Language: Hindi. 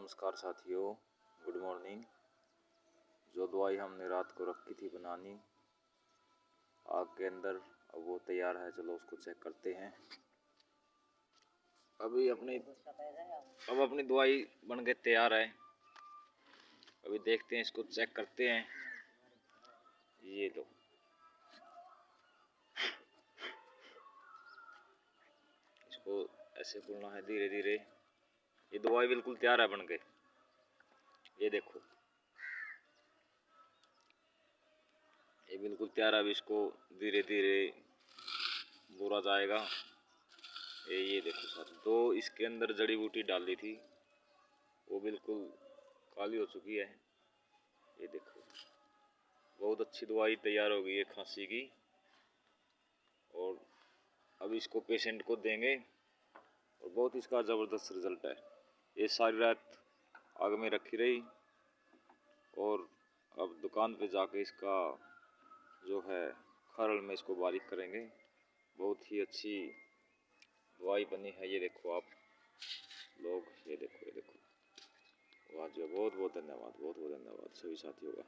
नमस्कार साथियों, गुड मॉर्निंग। जो दवाई हमने रात को रखी थी बनानी आग के अंदर, अब वो तैयार है। चलो उसको चेक करते हैं। अब अपनी दवाई बन के तैयार है। अभी देखते हैं, इसको चेक करते हैं। ये लो, इसको ऐसे खोलना है धीरे धीरे। ये दवाई बिल्कुल तैयार है बन के। ये देखो, ये बिल्कुल तैयार है। अब इसको धीरे धीरे बोरा जाएगा। ये देखो साथ, तो इसके अंदर जड़ी बूटी डाली थी, वो बिल्कुल काली हो चुकी है। ये देखो, बहुत अच्छी दवाई तैयार हो गई है खांसी की। और अब इसको पेशेंट को देंगे और बहुत इसका ज़बरदस्त रिजल्ट है। ये सारी रात आग में रखी रही और अब दुकान पे जाके इसका जो है खरल में इसको बारीक करेंगे। बहुत ही अच्छी दवाई बनी है। ये देखो आप लोग, ये देखो, ये देखो। वाह जी, बहुत बहुत धन्यवाद, बहुत बहुत धन्यवाद सभी साथियों का।